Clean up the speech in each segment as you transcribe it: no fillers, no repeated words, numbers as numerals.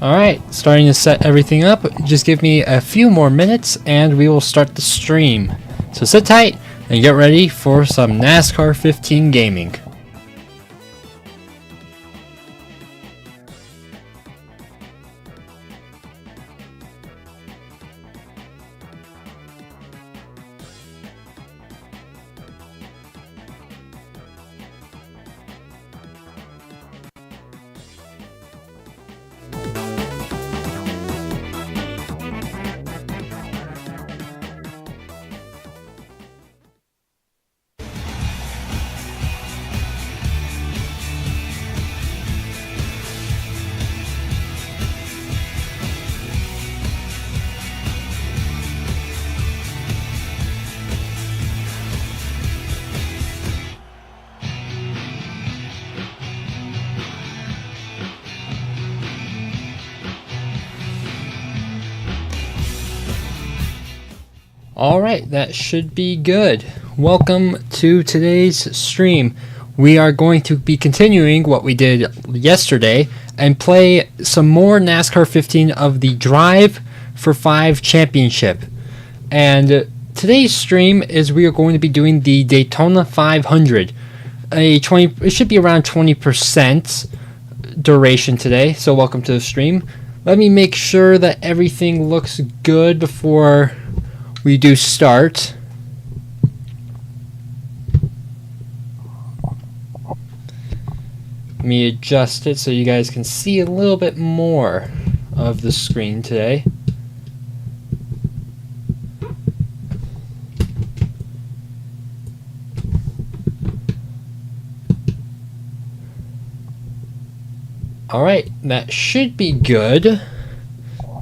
Alright, starting to set everything up. Just give me a few more minutes and we will start the stream. So sit tight and get ready for some NASCAR 15 gaming. Alright, that should be good. Welcome to today's stream. We are going to be continuing what we did yesterday and play some more NASCAR 15 of the Drive for 5 Championship. And today's stream is we are going to be doing the Daytona 500. It should be around 20% duration today, so welcome to the stream. Let me make sure that everything looks good before we do start. Let me adjust it so you guys can see a little bit more of the screen today. Alright, that should be good.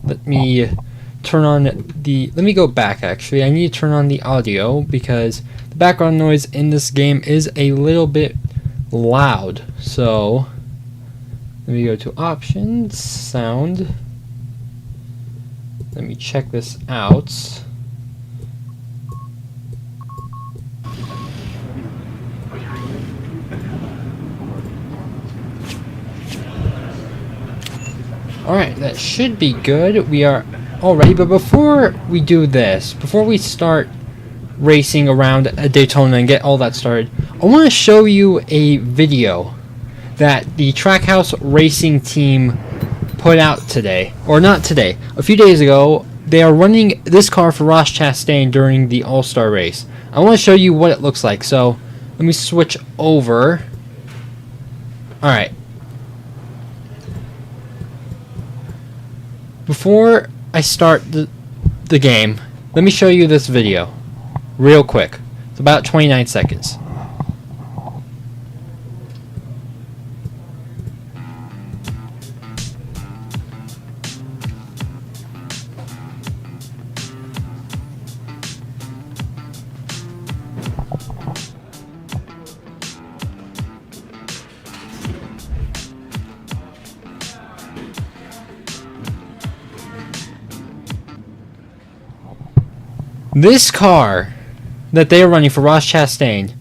Let me turn on let me go back actually. I need to turn on the audio because the background noise in this game is a little bit loud. So let me go to options, sound. Let me check this out. Alright, that should be good. We are all ready, but before we do this, before we start racing around a Daytona and get all that started, I want to show you a video that the Trackhouse Racing team put out today, or not today, a few days ago. They are running this car for Ross Chastain during the All-Star race. I want to show you what it looks like, so let me switch over. Alright. Before I start the game, let me show you this video real quick. It's about 29 seconds. This car that they are running for Ross Chastain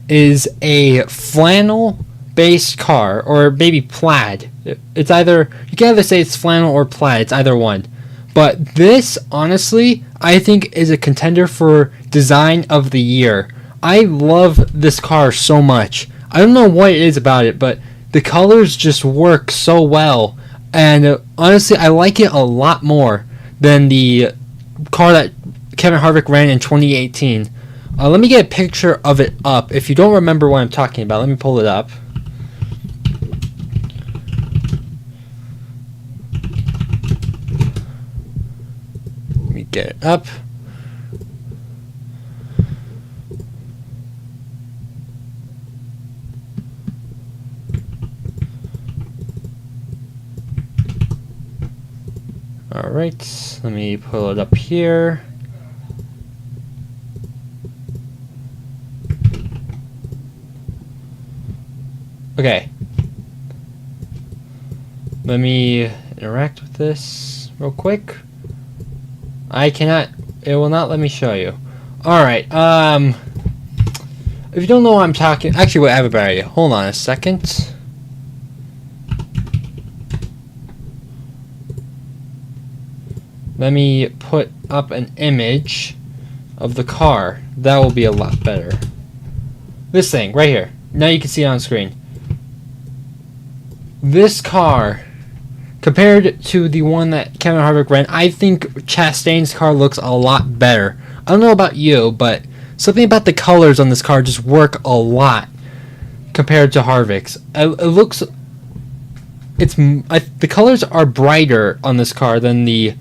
is a flannel-based car, or maybe plaid. It's either, you can either say it's flannel or plaid, it's either one. But this, honestly, I think is a contender for Design of the Year. I love this car so much. I don't know what it is about it, but the colors just work so well. And honestly, I like it a lot more than the car that Kevin Harvick ran in 2018. Let me get a picture of it up. If you don't remember what I'm talking about, let me pull it up. Let me get it up. Alright, let me pull it up here. Okay. Let me interact with this real quick. It will not let me show you. Alright, if you don't know what I'm talking, actually wait, I have a better idea. Hold on a second. Let me put up an image of the car. That will be a lot better. This thing right here. Now you can see it on screen. This car, compared to the one that Kevin Harvick ran, I think Chastain's car looks a lot better. I don't know about you, but something about the colors on this car just work a lot compared to Harvick's. The colors are brighter on this car than the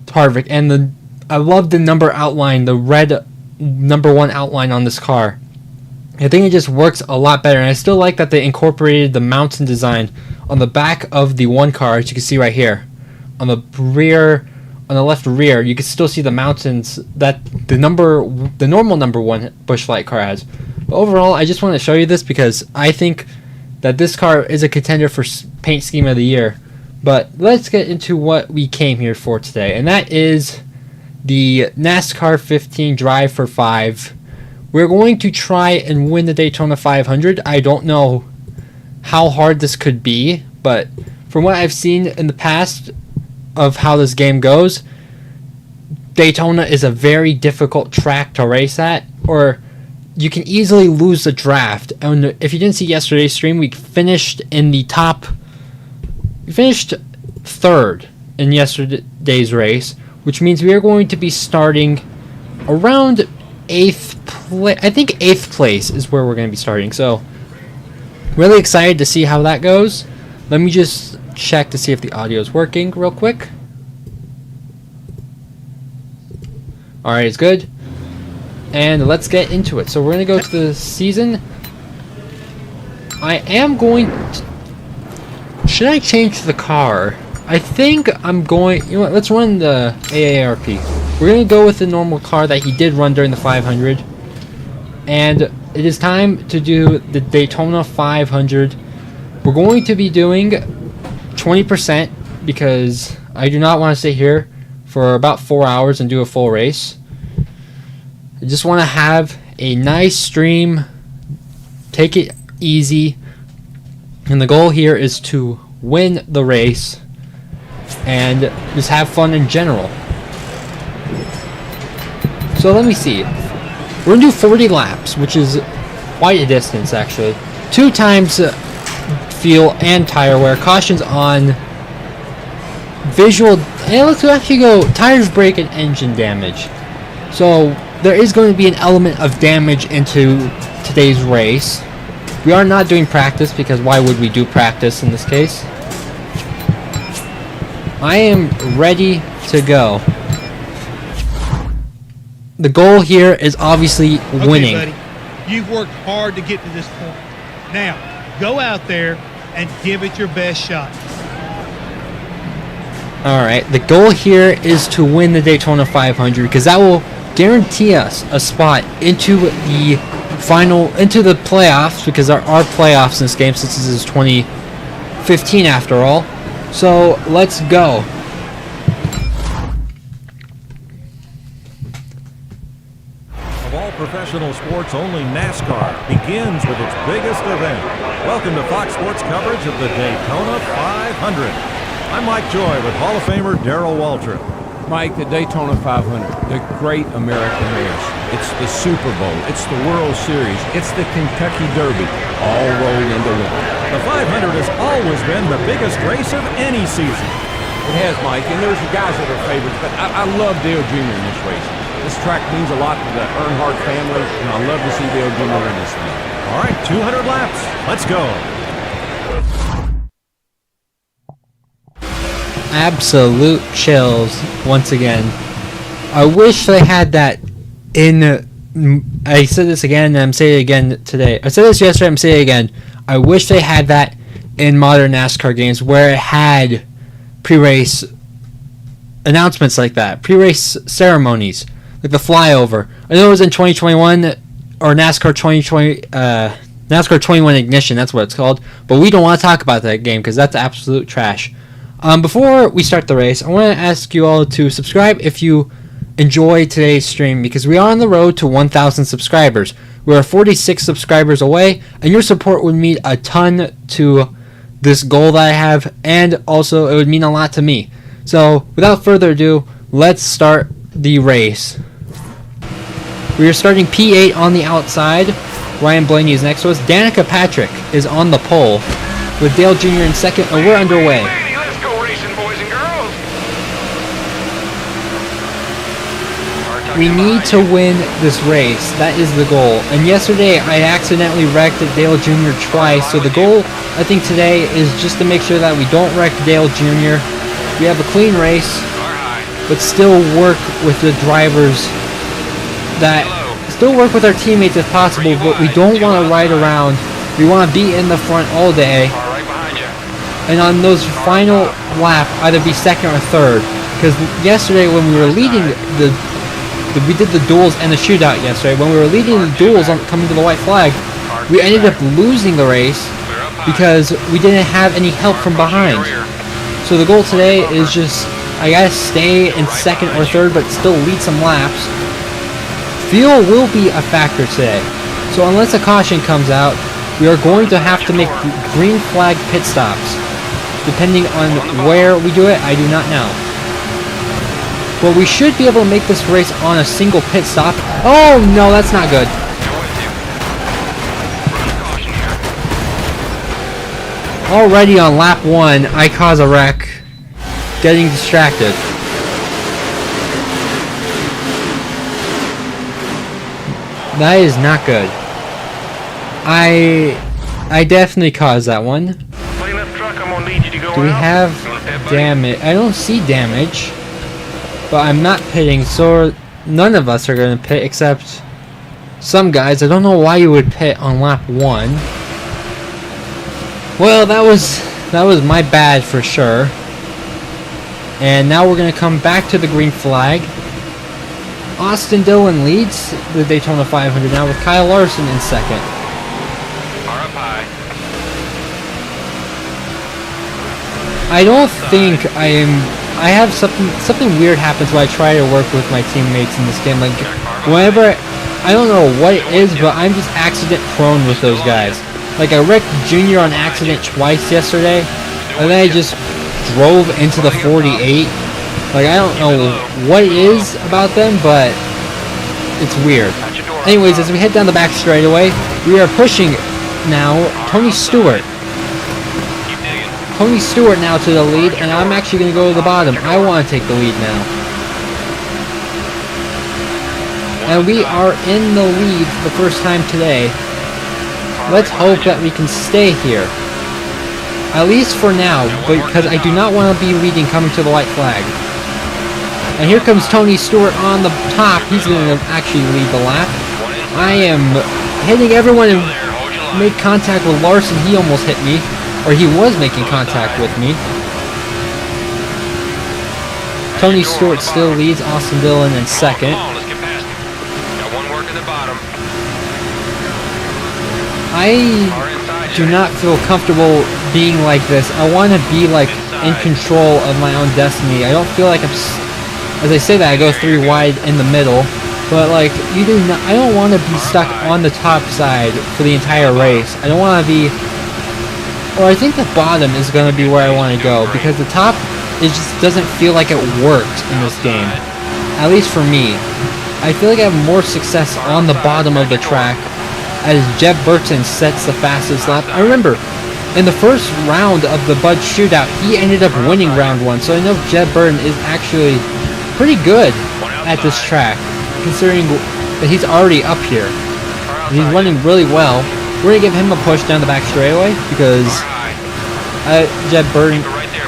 Harvick, and I love the number outline, the red number 1 outline on this car. I think it just works a lot better, and I still like that they incorporated the mountain design on the back of the one car, as you can see right here. On the rear, on the left rear, you can still see the mountains that the normal number 1 Busch Light car has. But overall, I just want to show you this because I think that this car is a contender for paint scheme of the year. But let's get into what we came here for today, and that is the NASCAR 15 Drive for 5. We're going to try and win the Daytona 500. I don't know how hard this could be, but from what I've seen in the past of how this game goes, Daytona is a very difficult track to race at, or you can easily lose the draft. And if you didn't see yesterday's stream, we finished in the top. We finished 3rd in yesterday's race, which means we are going to be starting around 8th place. I think 8th place is where we're going to be starting. So, really excited to see how that goes. Let me just check to see if the audio is working real quick. Alright, it's good. And let's get into it. So we're going to go to the season. I am going to... Should I change the car? I think I'm going... You know what? Let's run the AARP. We're going to go with the normal car that he did run during the 500. And it is time to do the Daytona 500. We're going to be doing 20% because I do not want to stay here for about 4 hours and do a full race. I just want to have a nice stream, take it easy, and the goal here is to win the race and just have fun in general. So let me see. We're going to do 40 laps, which is quite a distance actually. 2 times fuel and tire wear. Cautions on visual. And let's actually go tires, brake, and engine damage. So there is going to be an element of damage into today's race. We are not doing practice because why would we do practice in this case? I am ready to go. The goal here is obviously winning. Okay, buddy. You've worked hard to get to this point. Now, go out there and give it your best shot. Alright, the goal here is to win the Daytona 500 because that will guarantee us a spot into the playoffs, because there are playoffs in this game since this is 2015 after all. So let's go. Of all professional sports, only NASCAR begins with its biggest event. Welcome to Fox Sports coverage of the Daytona 500. I'm Mike Joy with Hall of Famer Darrell Waltrip. Mike, the Daytona 500, the great American race. It's the Super Bowl. It's the World Series. It's the Kentucky Derby, all rolled into one. The 500 has always been the biggest race of any season. It has, Mike, and there's guys that are favorites, but I love Dale Jr. in this race. This track means a lot to the Earnhardt family, and I love to see Dale Jr. in this thing. All right, 200 laps. Let's go. Absolute chills once again. I wish they had that in. I said this again and I'm saying it again today. I said this yesterday, I'm saying it again. I wish they had that in modern NASCAR games where it had pre-race announcements like that, pre-race ceremonies, like the flyover. I know it was in 2021 or NASCAR 2020, NASCAR 21 Ignition, that's what it's called. But we don't want to talk about that game because that's absolute trash. Before we start the race, I want to ask you all to subscribe if you enjoy today's stream, because we are on the road to 1,000 subscribers. We are 46 subscribers away, and your support would mean a ton to this goal that I have, and also it would mean a lot to me. So, without further ado, let's start the race. We are starting P8 on the outside. Ryan Blaney is next to us. Danica Patrick is on the pole with Dale Jr. in second, and we're underway. Let's go racing, boys and girls. We need to win this race. That is the goal. And yesterday I accidentally wrecked Dale Jr. twice, so the goal I think today is just to make sure that we don't wreck Dale Jr. We have a clean race, but still work with the drivers still work with our teammates if possible, but we don't want to ride around. We want to be in the front all day. And on those final lap, either be second or third. Because yesterday when we were leading we did the duels and the shootout yesterday. When we were leading the duels coming to the white flag, we ended up losing the race because we didn't have any help from behind. So the goal today is just, I gotta stay in second or third, but still lead some laps. Fuel will be a factor today. So unless a caution comes out, we are going to have to make green flag pit stops. Depending on where we do it, I do not know. But we should be able to make this race on a single pit stop. Oh no, that's not good. Already on lap 1, I cause a wreck. Getting distracted. That is not good. I definitely caused that one. Do we have damage? I don't see damage. But I'm not pitting, so none of us are going to pit except some guys. I don't know why you would pit on lap 1. Well, that was my bad for sure. And now we're going to come back to the green flag. Austin Dillon leads the Daytona 500 now with Kyle Larson in second. I don't think I have something weird happens when I try to work with my teammates in this game. Like whenever, I don't know what it is, but I'm just accident prone with those guys. Like I wrecked Junior on accident twice yesterday, and then I just drove into the 48. Like I don't know what it is about them, but it's weird. Anyways, as we head down the back straightaway, we are pushing now Tony Stewart. Tony Stewart now to the lead, and I'm actually going to go to the bottom. I want to take the lead now. And we are in the lead for the first time today. Let's hope that we can stay here. At least for now, because I do not want to be leading coming to the white flag. And here comes Tony Stewart on the top. He's going to actually lead the lap. I am hitting everyone and make contact with Larson. He almost hit me. Or he was making contact with me. Tony Stewart still leads Austin Dillon in second. I do not feel comfortable being like this. I want to be like in control of my own destiny. I don't feel like as I say that, I go 3 wide in the middle. But like, I don't want to be stuck on the top side for the entire race. I don't want to be... Or I think the bottom is going to be where I want to go, because the top, it just doesn't feel like it worked in this game. At least for me. I feel like I have more success on the bottom of the track, as Jeb Burton sets the fastest lap. I remember, in the first round of the Bud Shootout, he ended up winning round 1, so I know Jeb Burton is actually pretty good at this track, considering that he's already up here. He's running really well. We're going to give him a push down the back straightaway because Jeb Burton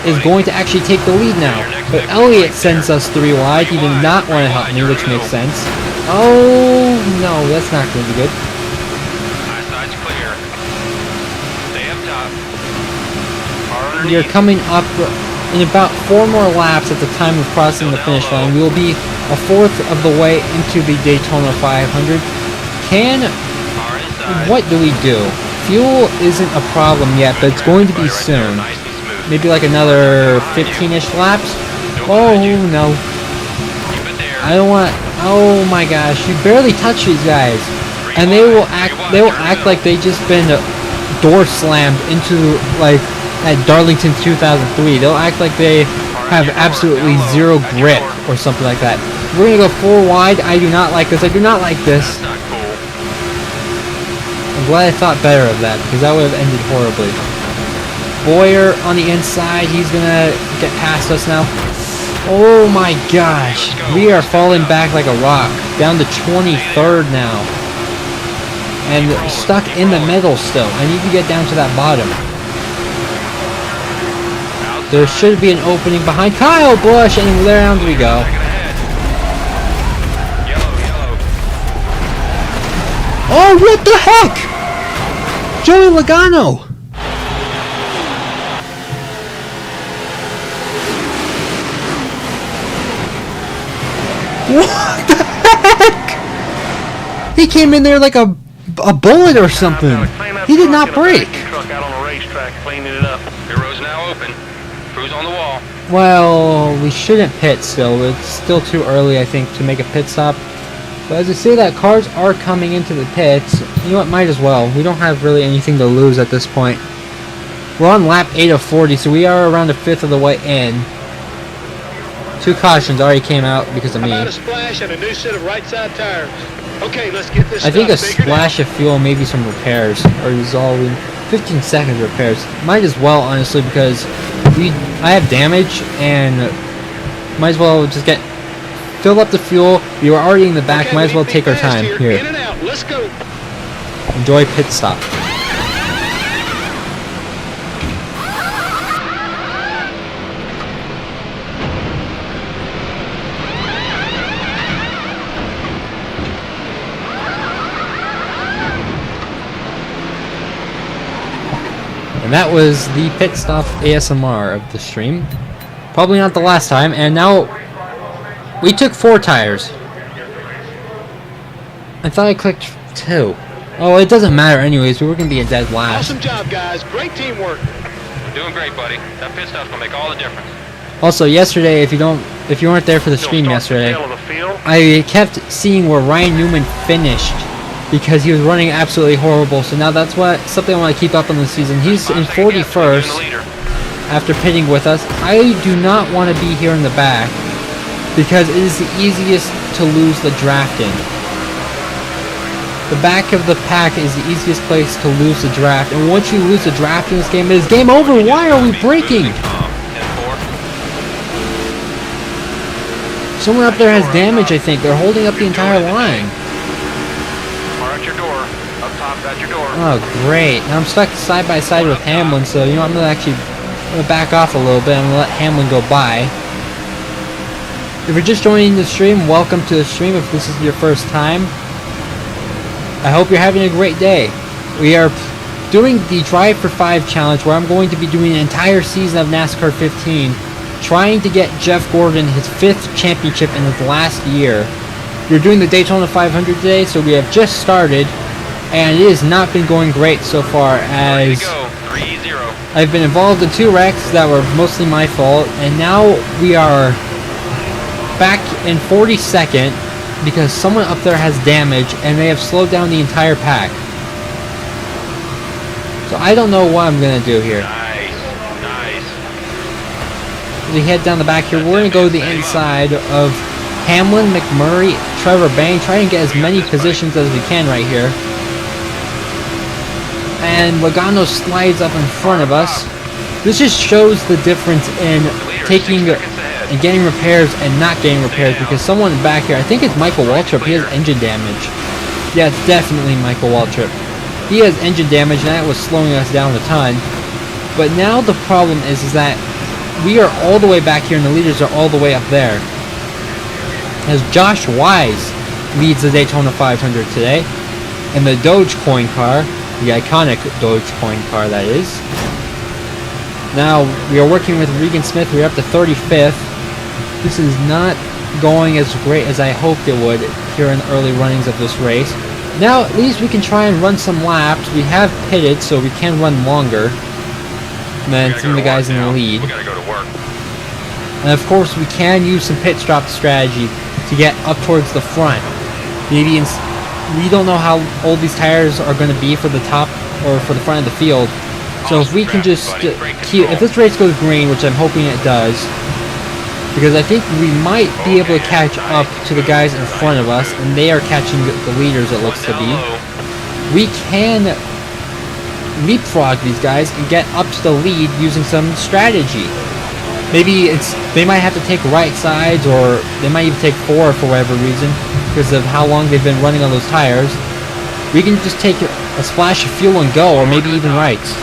is going to actually take the lead now. But Elliott sends us 3 wide. He did not want to help me, which makes sense. Oh, no, that's not going to be good. We are coming up in about 4 more laps at the time of crossing the finish line. We will be a fourth of the way into the Daytona 500. What do we do? Fuel isn't a problem yet, but it's going to be soon. Maybe like another 15-ish laps? Oh, no. I don't want... Oh my gosh, you barely touch these guys. And they will act like they just been door slammed into, like, at Darlington 2003. They'll act like they have absolutely zero grip or something like that. We're going to go 4 wide. I do not like this. I do not like this. That's not cool. I'm glad I thought better of that because that would have ended horribly. Boyer on the inside. He's going to get past us now. Oh my gosh. We are falling back like a rock. Down to 23rd now. And stuck in the middle still. I need to get down to that bottom. There should be an opening behind Kyle Busch, and down we go. Yellow. Oh, what the heck? Joey Logano. What the heck? He came in there like a bullet or something. He did not break. Truck out on the racetrack cleaning it up. Your road's now open. Crew's on the wall. Well, we shouldn't pit still. It's still too early, I think, to make a pit stop. But as I say that, cars are coming into the pits. You know what, might as well. We don't have really anything to lose at this point. We're on lap 8 of 40, so we are around a fifth of the way in. 2 cautions already came out because of me. How about a splash and a new set of right side tires? Okay, let's get this I think a stuff figured splash of fuel, maybe some repairs, or resolving 15 seconds repairs. Might as well, honestly, because I have damage, and might as well just fill up the fuel. We were already in the back, Okay, might as well we need to take our be fast time. here. Here, In and out. Let's go. enjoy pit stop. And that was the pit stop ASMR of the stream. Probably not the last time. And now we took 4 tires. I thought I clicked 2. Oh, it doesn't matter anyways. We were going to be a dead last. Awesome job, guys. Great teamwork. Doing great, buddy. That pit stop's gonna make all the difference. Also, yesterday, if you weren't there for the stream yesterday, Tail of the field. I kept seeing where Ryan Newman finished because he was running absolutely horrible. So now that's something I want to keep up on this season. He's in 41st after pitting with us. I do not want to be here in the back because it is the easiest to lose the draft in. The back of the pack is the easiest place to lose the draft, and once you lose the draft in this game, it is game over. Why are we breaking? Someone up there has damage, I think. They're holding up the entire line. At your door. Up top, at your door. Oh, great. Now I'm stuck side by side with Hamlin, so, you know, I'm going to back off a little bit. I'm going to let Hamlin go by. If you're just joining the stream, welcome to the stream if this is your first time. I hope you're having a great day. We are doing the Drive for 5 challenge where I'm going to be doing an entire season of NASCAR 15, trying to get Jeff Gordon his 5th championship in his last year. We're doing the Daytona 500 today, so we have just started, and it has not been going great so far as Go. 3-0. I've been involved in 2 wrecks that were mostly my fault, and now we are back in 42nd because someone up there has damage and they have slowed down the entire pack. So I don't know what I'm going to do here. Nice. As we head down the back here, we're going to go to the inside of Hamlin, McMurray, Trevor Bang, try and get as many positions as we can right here. And Logano slides up in front of us. This just shows the difference in taking and getting repairs and not getting repairs, because someone back here, I think it's Michael Waltrip, he has engine damage. Yeah, it's definitely Michael Waltrip. He has engine damage and that was slowing us down a ton. But now the problem is that we are all the way back here and the leaders are all the way up there. As Josh Wise leads the Daytona 500 today in the Dogecoin car, the iconic Dogecoin car that is. Now we are working with Regan Smith. We're up to 35th. This is not going as great as I hoped it would here in the early runnings of this race. Now at least we can try and run some laps. We have pitted so we can run longer than some of the guys in the lead. We gotta go to work. And of course we can use some pit stop strategy to get up towards the front. Maybe we don't know how old these tires are going to be for the top or for the front of the field. So if we can just if this race goes green, which I'm hoping it does, because I think we might be able to catch up to the guys in front of us, and they are catching the leaders, it looks to be. We can leapfrog these guys and get up to the lead using some strategy. Maybe they might have to take right sides, or they might even take four for whatever reason, because of how long they've been running on those tires. We can just take a splash of fuel and go, or maybe even rights.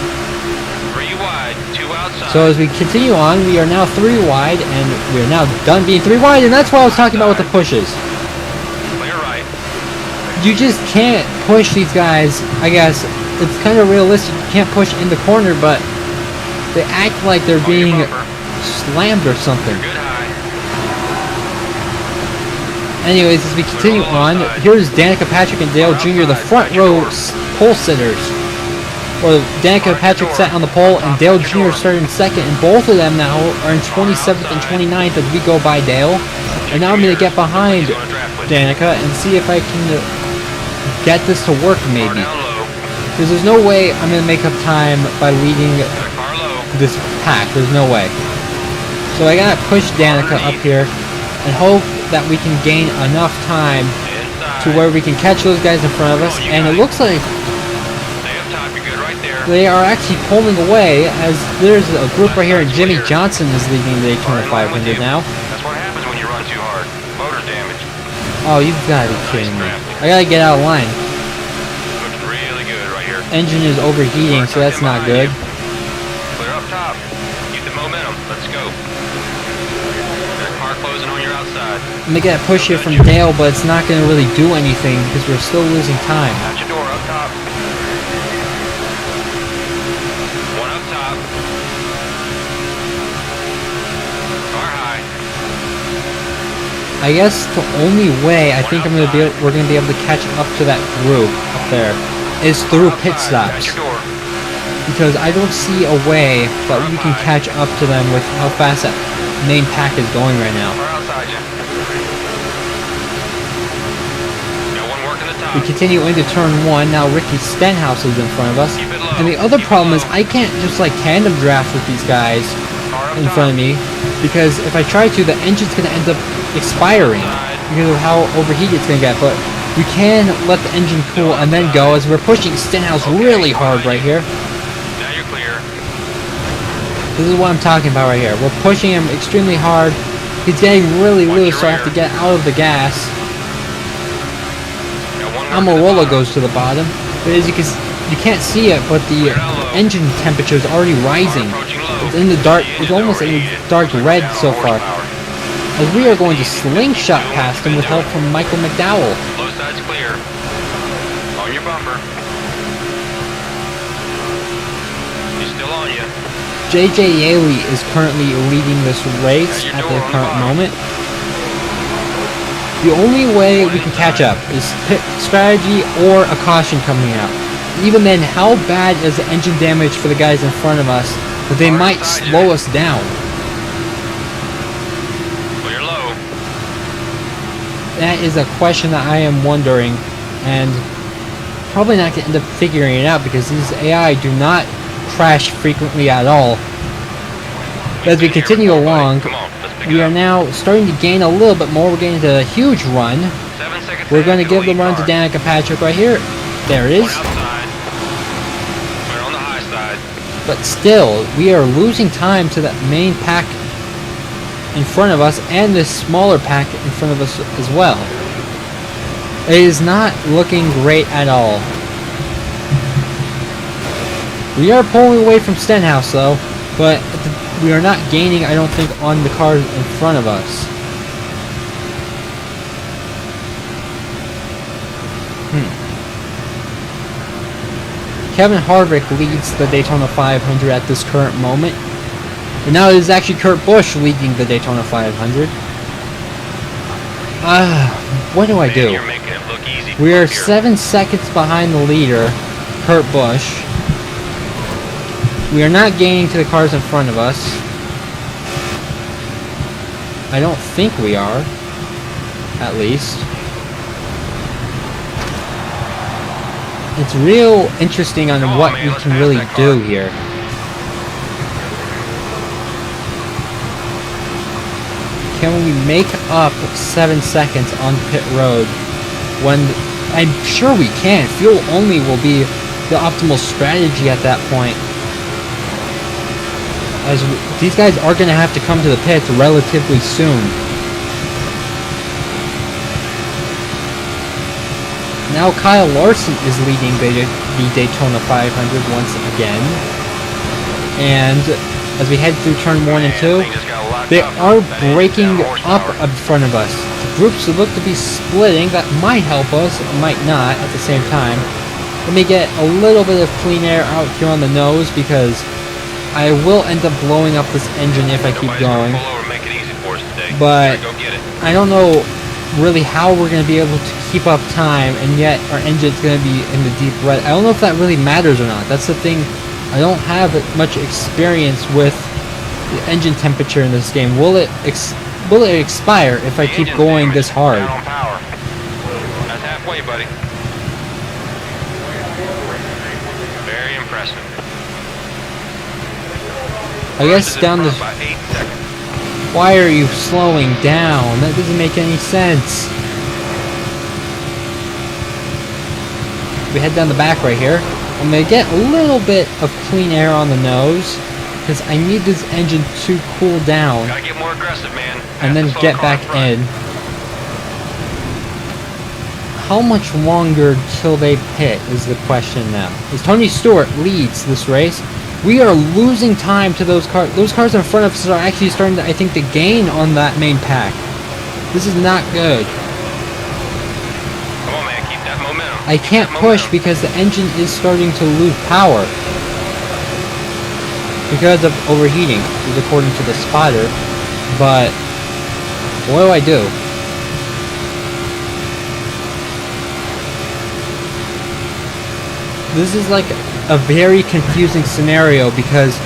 3 wide, 2 outside. So as we continue on, we are now 3 wide, and we are now done being 3 wide, and that's what I was talking about with the pushes. Clear right. You just can't push these guys. I guess it's kind of realistic. You can't push in the corner, but they act like they're being slammed or something. Good high. Anyways, as we continue on, here's Danica Patrick and Dale Jr., the front row pole sitters. Well, Danica Patrick sat on the pole, and Dale Jr. started in second, and both of them now are in 27th and 29th as we go by Dale. And now I'm going to get behind Danica and see if I can get this to work, maybe. Because there's no way I'm going to make up time by leading this pack. There's no way. So I gotta push Danica up here and hope that we can gain enough time to where we can catch those guys in front of us. And it looks like they are actually pulling away, as there's a group right here, and Jimmy Johnson is leading the Daytona 500 now. That's what happens when you run too hard. Motor damage. Oh, you've gotta be kidding me. I gotta get out of line. Looking really good right here. Engine is overheating, so that's not good. Clear up top. Keep the momentum. Let's go. Got a car closing on your outside. I'm gonna get a push here from Dale, but it's not gonna really do anything because we're still losing time. Out your door up top. One up top. Car high. I guess the only way I think we're gonna be able to catch up to that group up there is through pit stops. Out your door. Because I don't see a way that we can catch up to them with how fast that main pack is going right now. Car outside you. No one working the top. We continue into turn 1. Now Ricky Stenhouse is in front of us. Keep it low. And the other Keep it problem is low. I can't just like tandem draft with these guys Car up in top. front of me, because if I try to, the engine's going to end up expiring because of how overheated it's going to get. But we can let the engine cool and then go, as we're pushing Stenhouse really hard right here. Now you're clear. This is what I'm talking about right here. We're pushing him extremely hard. He's getting really loose, so I have to get out of the gas. Got one working the Amarola bottom. goes to the bottom. But as you can't see it, but the engine temperature is already rising. Approaching low. It's in the dark. It's almost in the dark red so far. As we are going to slingshot past him with help from Michael McDowell. Low side's clear. On your bumper. He's still on you. JJ Yaley is currently leading this race at the current moment. The only way we can catch up is pit strategy or a caution coming out. Even then, how bad is the engine damage for the guys in front of us that they might slow us down? Clear low. That is a question that I am wondering, and probably not going to end up figuring it out because these AI do not crash frequently at all. As we continue along, Come on, let's pick we it are up. now starting to gain a little bit more. We're getting to a huge run. 7 seconds. We're going to ahead give the lead run to car. Danica Patrick right here. There it One is. outside. Clear on the high side. But still, we are losing time to that main pack in front of us and this smaller pack in front of us as well. It is not looking great at all. We are pulling away from Stenhouse though, but we are not gaining, I don't think, on the cars in front of us. Kevin Harvick leads the Daytona 500 at this current moment. But now it is actually Kurt Busch leading the Daytona 500. What do I Man, do? You're making it look easy. We are up here. 7 seconds behind the leader, Kurt Busch. We are not gaining to the cars in front of us. I don't think we are, at least. It's real interesting on Come on, what man, we let's can pass really that car. do here. can we make up 7 seconds on pit road when I'm sure we can. Fuel only will be the optimal strategy at that point. As these guys are going to have to come to the pits relatively soon. Now Kyle Larson is leading the Daytona 500 once again. And as we head through turn 1 and 2, they are breaking up in front of us. The groups look to be splitting. That might help us, it might not at the same time. Let me get a little bit of clean air out here on the nose because I will end up blowing up this engine if I keep going. But I don't know really how we're going to be able to keep up time, and yet our engine's going to be in the deep red. I don't know if that really matters or not. That's the thing. I don't have much experience with the engine temperature in this game. Will it expire if I keep going this hard? That's halfway, buddy. Very impressive. I guess down this. By 8 seconds. Why are you slowing down? That doesn't make any sense. We head down the back right here. I'm going to get a little bit of clean air on the nose because I need this engine to cool down. Gotta get more aggressive, man. And then get back in. How much longer till they pit is the question now. As Tony Stewart leads this race, we are losing time to those cars. Those cars in front of us are actually starting to, I think, to gain on that main pack. This is not good. Come on, man. Keep that momentum. I can't push because the engine is starting to lose power because of overheating, according to the spotter. But what do I do? This is like a very confusing scenario because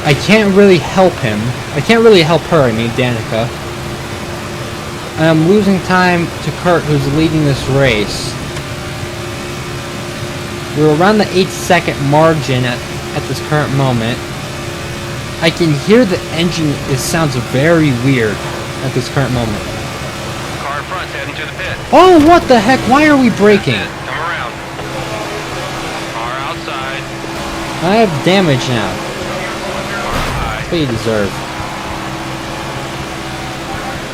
I can't really help him. I can't really help her, I mean Danica. And I'm losing time to Kurt, who's leading this race. We're around the 8-second margin at this current moment. I can hear the engine, it sounds very weird at this current moment. Car in front's heading to the pit. Oh, what the heck? Why are we braking? Come around. Car outside. I have damage now. Car high. That's what you deserve.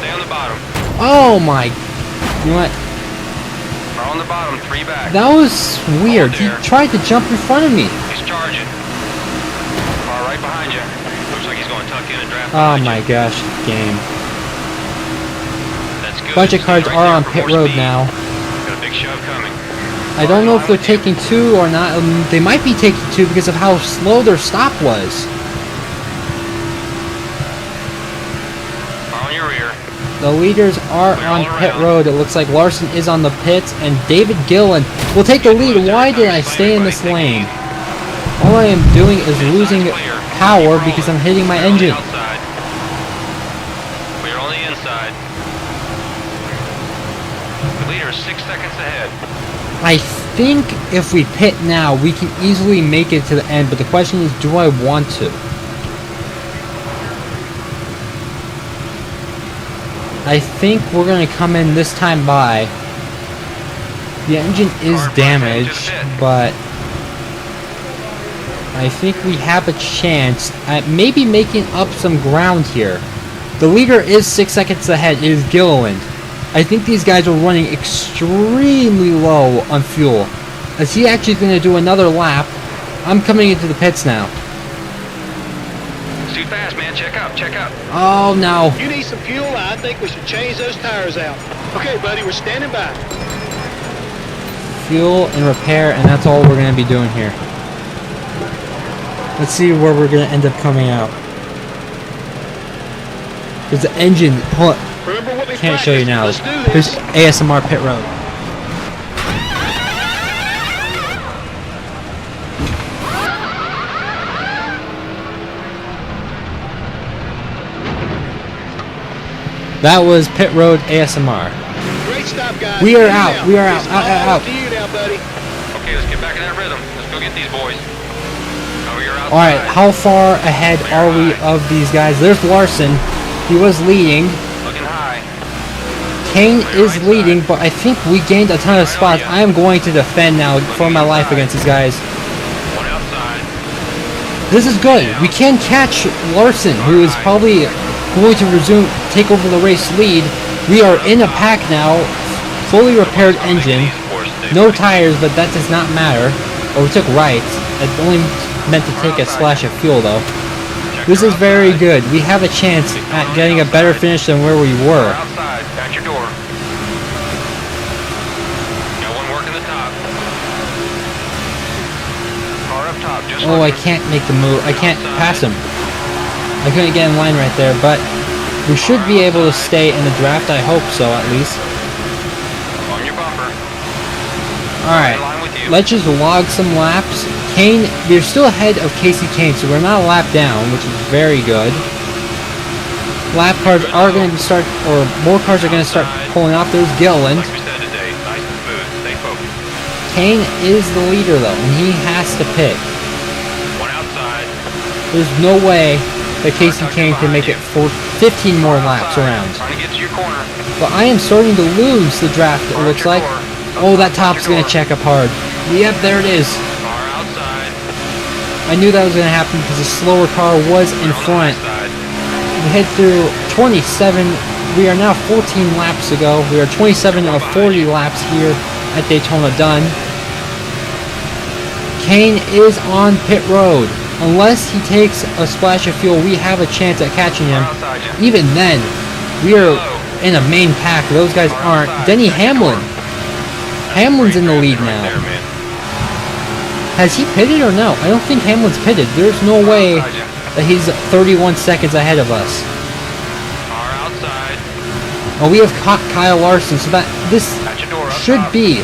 Stay on the bottom. Oh my... You know what? Car on the bottom, 3 back. That was weird. He tried to jump in front of me. He's charging. Car right behind you. Looks like he's going to tuck in and draft Oh behind my you. gosh, game. That's good. Bunch of cars Stay are right on there pit for more road speed. now. Got a big shove coming. I don't know if they're taking 2 or not. They might be taking 2 because of how slow their stop was. Car on your rear. The leaders are on pit road. It looks like Larson is on the pits, and David Gillen will take the lead. Why did I stay in this lane? All I am doing is losing power because I'm hitting my engine. Clear on the inside. The leader is 6 seconds ahead. I think if we pit now, we can easily make it to the end, but the question is, do I want to? I think we're going to come in this time by. The engine is damaged, but I think we have a chance at maybe making up some ground here. The leader is 6 seconds ahead. It is Gilliland. I think these guys are running extremely low on fuel. Is he actually going to do another lap? I'm coming into the pits now. It's too fast, man. Check out. Check out. Oh no. You need some fuel? I think we should change those tires out. Okay, buddy, we're standing by. Fuel and repair, and that's all we're going to be doing here. Let's see where we're going to end up coming out. There's the engine. Hold on. Remember what we Can't show you now. Let's do this. Here's ASMR pit road. That was pit road ASMR. Great stop, guys. We are Get out. now. We are out. It's Out, all out, out. up to you now, buddy. Okay, let's get back in that rhythm. Let's go get these boys. Cover your outside. Alright, how far ahead are we of these guys? There's Larson. He was leading. Looking Kane is leading, but I think we gained a ton of spots. I am going to defend now for my life against these guys. One outside. This is good. We can catch Larson, who is probably going to take over the race lead. We are in a pack now. Fully repaired engine. No tires, but that does not matter. Oh, we took right. It only meant to take a splash of fuel, though. This is very good. We have a chance at getting a better finish than where we were. Outside, at your door. Got one working the top. Car up top, just Oh, I can't make the move. I can't pass him. I couldn't get in line right there, but we should be able to stay in the draft. I hope so, at least. on your bumper. Alright, let's just log some laps. Kane, we're still ahead of Casey Kane, so we're not a lap down, which is very good. Lap cars are going to start, or more cars are going to start pulling off. There's Gilliland. Like we said today, nice and smooth. Stay focused. Kane is the leader, though, and he has to pit. One outside. There's no way that Casey Kane can make it for 15 more laps around. Trying to get to your corner. But I am starting to lose the draft, it looks like. Oh, that top's going to check up hard. Yep, there it is. Car outside. I knew that was going to happen because the slower car was in front. We head through 27. We are now 14 laps to go. We are 27 of 40 laps here at Daytona done. Kane is on pit road. Unless he takes a splash of fuel, we have a chance at catching him. Even then, we are in a main pack. Those guys aren't. Denny Hamlin. Hamlin's in the lead now. Has he pitted or no? I don't think Hamlin's pitted. There's no way that he's 31 seconds ahead of us. Car outside. Oh, we have caught Kyle Larson, so that this At your door up should top. be,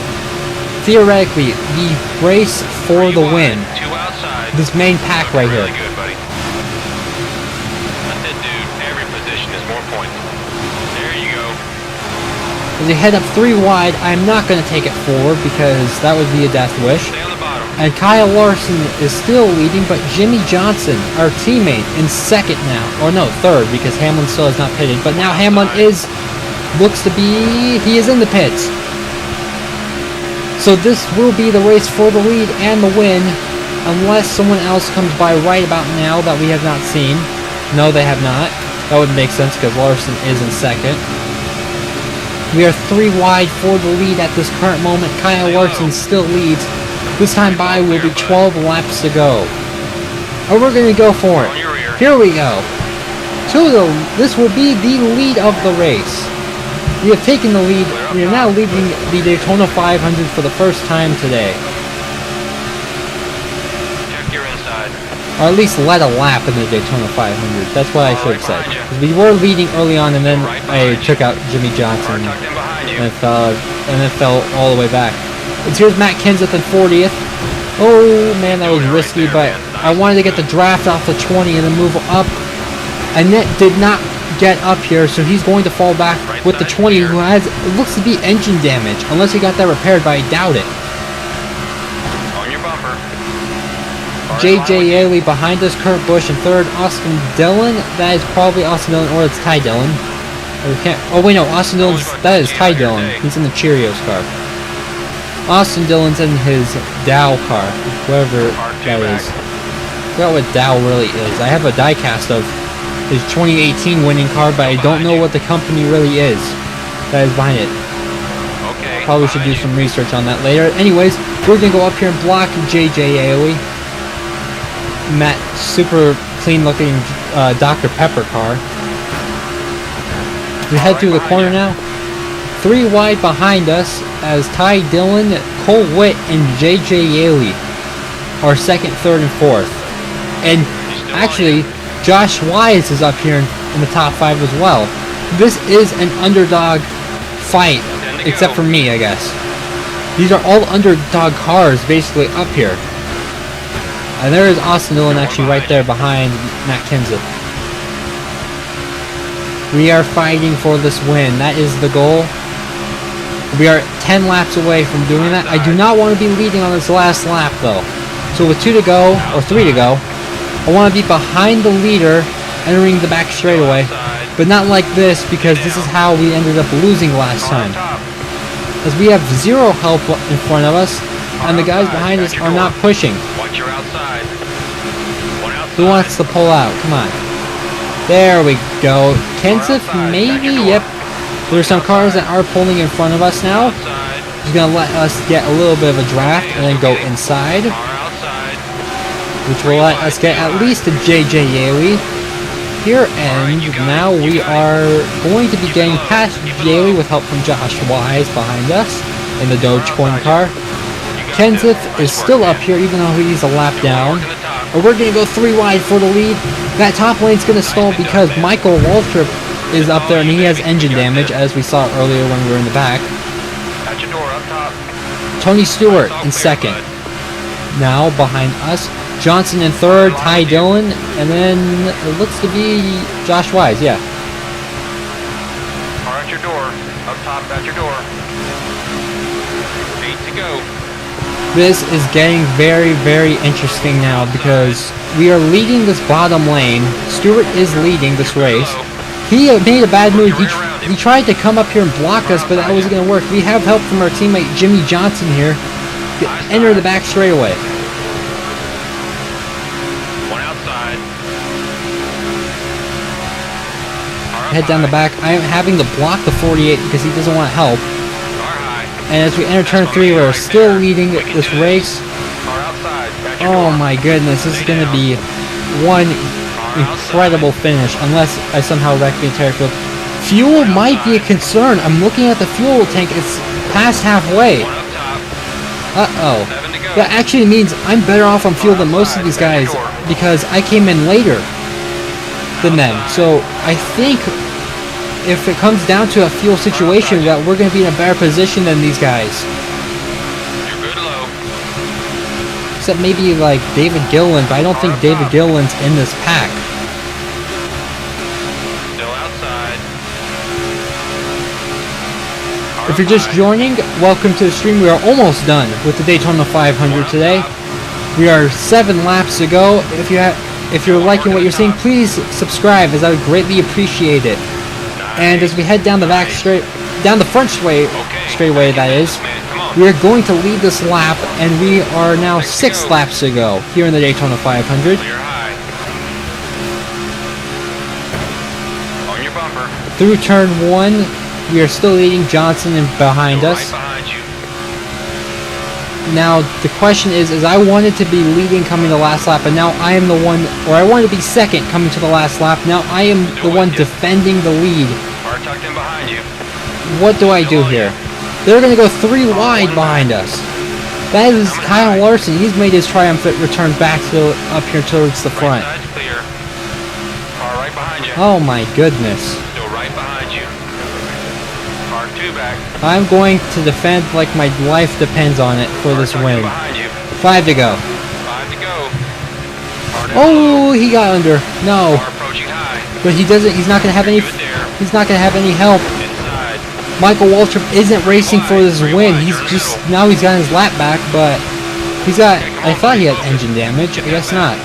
theoretically, the race for the win. Two outside. This main pack right here. Really good, buddy. That's it, dude. Every position is more points. There you go. As we head up 3 wide, I'm not going to take it forward because that would be a death wish. Stay on the bottom. And Kyle Larson is still leading, but Jimmy Johnson, our teammate, in second now. Or no, third, because Hamlin still has not pitted. But now Hamlin looks to be, he is in the pits. So this will be the race for the lead and the win, unless someone else comes by right about now that we have not seen. No, they have not. That would make sense because Larson is in second. We are 3 wide for the lead at this current moment. Kyle Larson still leads. This time by will be 12 laps to go. And we're going to go for it. Here we go. This will be the lead of the race. We have taken the lead. We are now leading the Daytona 500 for the first time today. Check your inside. Or at least led a lap in the Daytona 500. That's what I should have said. 'Cause we were leading early on, and then I took out Jimmy Johnson Tucked in behind you. and then fell all the way back. And here's Matt Kenseth in 40th. Oh man, that was risky, but I wanted to get the draft off the 20 and then move up. And that did not get up here, so he's going to fall back with the 20, who has, it looks to be engine damage, unless he got that repaired, but I doubt it. On your bumper. J.J. Yaley behind us, Kurt Busch in third, Austin Dillon, that is probably Austin Dillon, or it's Ty Dillon. Or we can't, oh wait, no, Austin Dillon, that is Ty Dillon, he's in the Cheerios car. Austin Dillon's in his Dow car, whatever that is. I forgot what Dow really is. I have a diecast of his 2018 winning car, but I don't know what the company really is that is behind it. Okay. Probably should do some research on that later. Anyways, we're going to go up here and block J.J. Yaley. Matt, super clean looking Dr. Pepper car. We head through the corner now. 3 wide behind us as Ty Dillon, Cole Witt, and J.J. Yaley are second, third, and fourth. And actually, Josh Wise is up here in the top 5 as well. This is an underdog fight, except for me, I guess. These are all underdog cars basically up here. And there is Austin Dillon actually right there behind Matt Kenseth. We are fighting for this win. That is the goal. We are 10 laps away from doing that. I do not want to be leading on this last lap though. So with 2 to go, or 3 to go, I want to be behind the leader entering the back straightaway. But not like this, because this is how we ended up losing last time. As we have zero help in front of us, and the guys behind us are not pushing. Watch your outside. One outside. Who wants to pull out? Come on. There we go. Kenseth, maybe? Yep. There's some cars that are pulling in front of us now. Outside. He's going to let us get a little bit of a draft and then go inside, Car outside. which will let us get at least to JJ Yaley here, and now we are going to be getting past Yaley with help from Josh Wise behind us in the Dogecoin car. Kenseth is still up here even though he's a lap down. Or we're going to go 3 wide for the lead. That top lane's going to stall because Michael Waltrip is up there and he has engine damage, as we saw earlier when we were in the back. At your door up top. Tony Stewart in second. Now behind us, Johnson in third, Ty Dillon, and then it looks to be Josh Wise, yeah. Car at your door. Up top at your door. 8 to go. This is getting very, very interesting now because we are leading this bottom lane. Stewart is leading this race. He made a bad move. He tried to come up here and block us, but that wasn't going to work. We have help from our teammate Jimmy Johnson here. Enter the back straightaway. One outside. Head down the back. I am having to block the 48 because he doesn't want help. Car high. And as we enter turn 3, we're still leading this race. Car outside. At your Oh door. my goodness, this is going to be one incredible finish unless I somehow wreck the entire field. Fuel might be a concern. I'm looking at the fuel tank. It's past halfway. One up top. Uh-oh. 7 to go. That actually means I'm better off on fuel than most of these guys because I came in later than them. So I think if it comes down to a fuel situation that we're going to be in a better position than these guys. You're good low. Except maybe like David Gilliland, but I don't think David Gilliland's in this pack. Still outside. If you're just joining, welcome to the stream. We are almost done with the Daytona 500 today. We are 7 laps to go. If you're liking what you're seeing, please subscribe, as I would greatly appreciate it. And as we head down the front straightway, that is, we are going to lead this lap, and we are now 6 laps to go here in the Daytona 500. Clear high. On your bumper. Through turn 1, we are still leading Johnson and behind Go us. right behind you. Now the question is I wanted to be leading coming the last lap, and now I am the one, or I wanted to be second coming to the last lap. Now I am the one defending the lead. Car tucked in behind you. What do I do here? They're going to go 3 wide behind us. That is Kyle Larson. He's made his triumphant return back to up here towards the front. Right side's clear. Car right behind you. Oh my goodness. Still right behind you. Car 2 back. I'm going to defend like my life depends on it for Car this tucked in win. behind you. 5 to go. 5 to go. Car down Oh, he got under. No. low. Car approaching high. But he's not going to have any Good there. he's not going to have any help. Inside. Michael Waltrip isn't racing for this win. He's just, now he's got his lap back, but he's got, I thought he had engine damage. I guess not.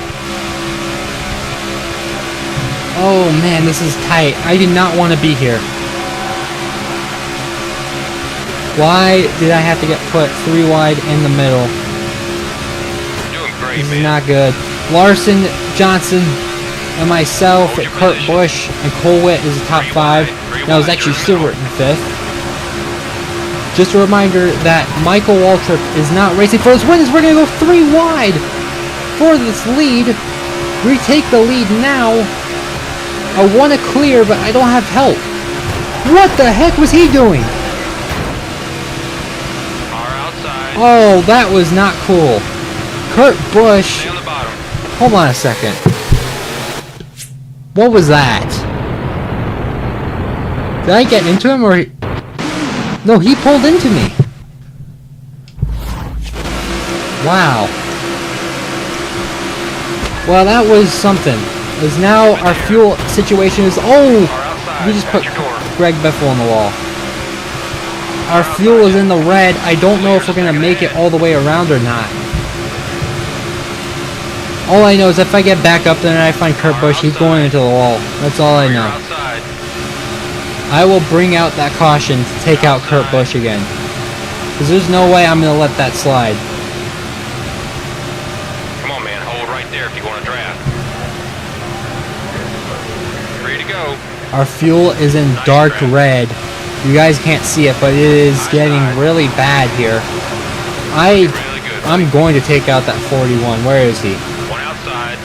Oh man, this is tight. I did not want to be here. Why did I have to get put 3 wide in the middle? You're doing great, This is man. not good. Larson, Johnson, and myself, Kurt Busch, and Colwitt is the top 5. That was actually Stewart in 5th. Just a reminder that Michael Waltrip is not racing for this win, as we're going to go 3 wide for this lead. We take the lead now. I want to clear, but I don't have help. What the heck was he doing? Car outside. Oh, that was not cool. Kurt Busch. Stay on the bottom. Hold on a second. What was that? Did I get into him, or he... No, he pulled into me. Wow. Well, that was something. Because now our fuel situation is... Oh! Car outside. We just put At your door. Greg Biffle on the wall. Our fuel is in the red. I don't know if we're going to make it all the way around or not. All I know is if I get back up there and I find Kurt Busch, he's going into the wall. That's all I Clear know. outside. I will bring out that caution to take out Kurt Busch again. Because there's no way I'm going to let that slide. Come on, man. Hold right there if you want to draft. Free to go. Our fuel is in dark red. You guys can't see it, but it is getting really bad here. I'm going to take out that 41. Where is he? One outside.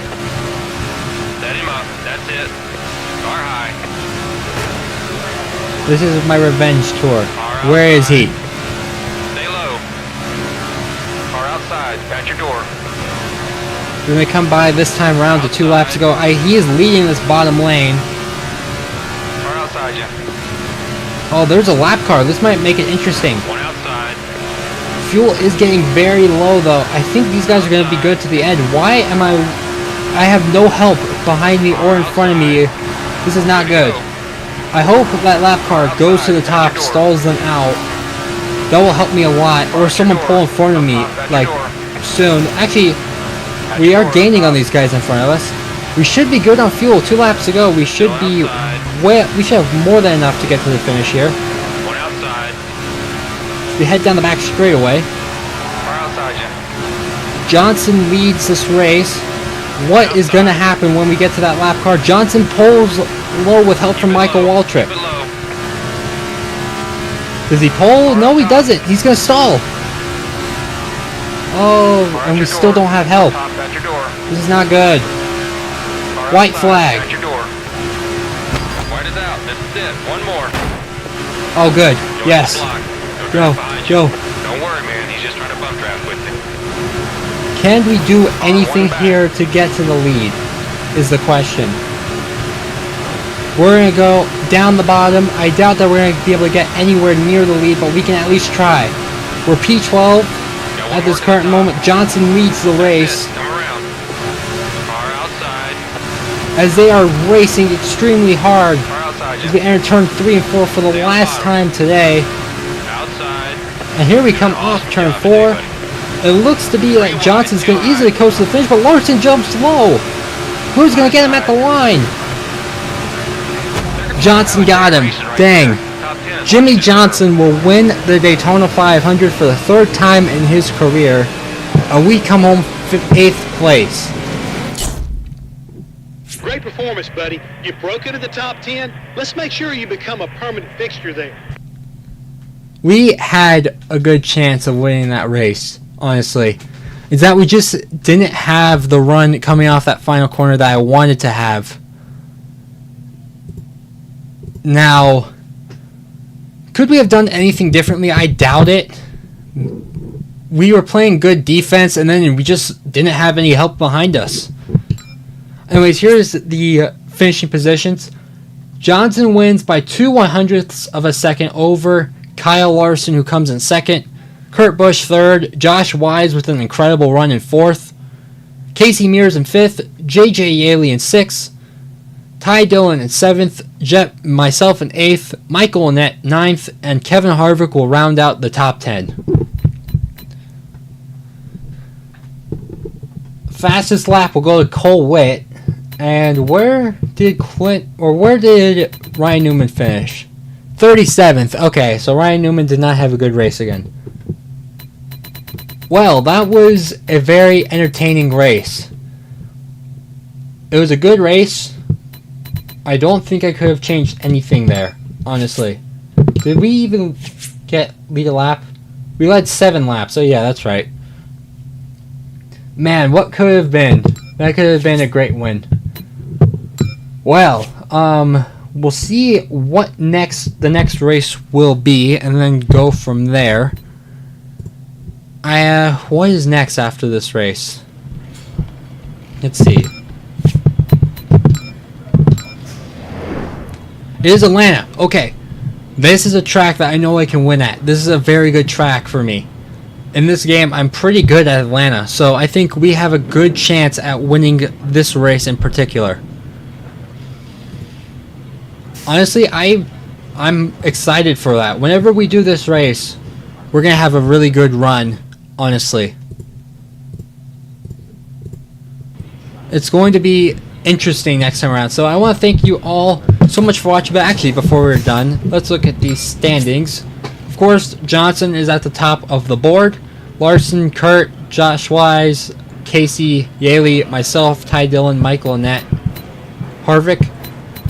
Set him up. That's it. Car high. This is my revenge tour. Where is he? Stay low. Car outside. At your door. We're going to come by this time around to 2 laps ago. He is leading this bottom lane. Car outside you. Oh, there's a lap car. This might make it interesting. One outside. Fuel is getting very low, though. I think these guys are going to be good to the end. Why am I have no help behind me or in front of me. This is not good. I hope that lap car goes to the top, stalls them out. That will help me a lot. Or someone pull in front of me, like, soon. Actually, we are gaining on these guys in front of us. We should be good on fuel. 2 laps to go. We should be we should have more than enough to get to the finish here. One outside. We head down the back straightaway. Car outside you. Johnson leads this race. What is going to happen when we get to that lap car? Johnson pulls low with help from Michael Waltrip. Keep it low. Does he pull? No, he doesn't. He's going to stall. Oh, Car and at we your still door. don't have help. Top at your door. This is not good. Car White outside, flag. At your door. White is out. This is it. One more. Oh, good. Join Yes. the block. No Go. draft behind Go. you. Don't worry, man. He's just trying to bump draft with you. Can we do anything here to get to the lead? Is the question. We're going to go down the bottom. I doubt that we're going to be able to get anywhere near the lead, but we can at least try. We're P12 at this current moment. Johnson leads the race Come around. Car outside. as they are racing extremely hard Car outside as we you. enter turn 3 and 4 for the last time today. Outside. And here we come off turn 4. It looks to be like Johnson's going to easily coast to the finish, but Larson jumps low. Who's going to get him at the line? Johnson got him. Dang. Top 10. Jimmy Johnson will win the Daytona 500 for the 3rd time in his career. And we come home 8th place. Great performance, buddy. You broke into the top 10. Let's make sure you become a permanent fixture there. We had a good chance of winning that race, honestly. It's that we just didn't have the run coming off that final corner that I wanted to have. Now, could we have done anything differently? I doubt it. We were playing good defense, and then we just didn't have any help behind us. Anyways, here's the finishing positions. Johnson wins by 2/100ths of a second over Kyle Larson, who comes in 2nd. Kurt Busch 3rd. Josh Wise with an incredible run in 4th. Casey Mears in 5th. JJ Yaley in 6th. Ty Dillon in 7th. Myself in 8th. Michael in 9th. And Kevin Harvick will round out the top 10. Fastest lap will go to Cole Witt. And where did Ryan Newman finish? 37th. Okay, so Ryan Newman did not have a good race again. Well, that was a very entertaining race. It was a good race. I don't think I could have changed anything there, honestly. Did we even lead a lap? We led 7 laps, so yeah, that's right. Man, what could have been? That could have been a great win. Well, we'll see what the next race will be, and then go from there. What is next after this race? Let's see. It is Atlanta. Okay. This is a track that I know I can win at. This is a very good track for me. In this game, I'm pretty good at Atlanta, so I think we have a good chance at winning this race in particular. Honestly, I'm excited for that. Whenever we do this race, we're going to have a really good run, honestly. It's going to be interesting next time around. So I want to thank you all so much for watching. But actually, before we're done, let's look at these standings. Of course, Johnson is at the top of the board. Larson, Kurt, Josh Wise, Casey, Yaley, myself, Ty Dillon, Michael, Annette, Harvick.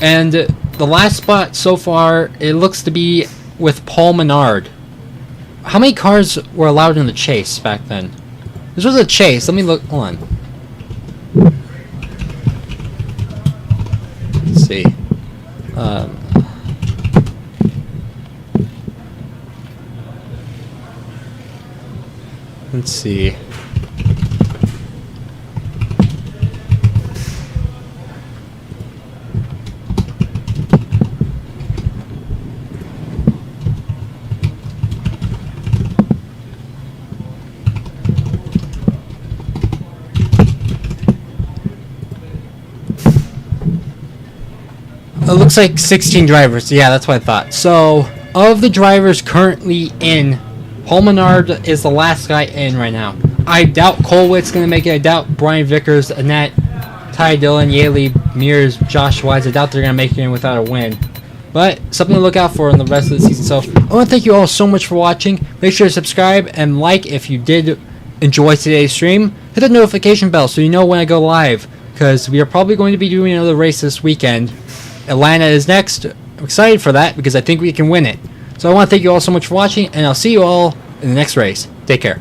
And the last spot so far, it looks to be with Paul Menard. How many cars were allowed in the chase back then? This was a chase. Let me look. Hold on. Let's see. Let's see. It looks like 16 drivers. Yeah, that's what I thought. So, of the drivers currently in, Paul Menard is the last guy in right now. I doubt Colwitt's going to make it. I doubt Brian Vickers, Annette, Ty Dillon, Yaley, Mears, Josh Wise. I doubt they're going to make it in without a win. But something to look out for in the rest of the season. So, I want to thank you all so much for watching. Make sure to subscribe and like if you did enjoy today's stream. Hit the notification bell so you know when I go live, because we are probably going to be doing another race this weekend. Atlanta is next. I'm excited for that because I think we can win it. So I want to thank you all so much for watching, and I'll see you all in the next race. Take care.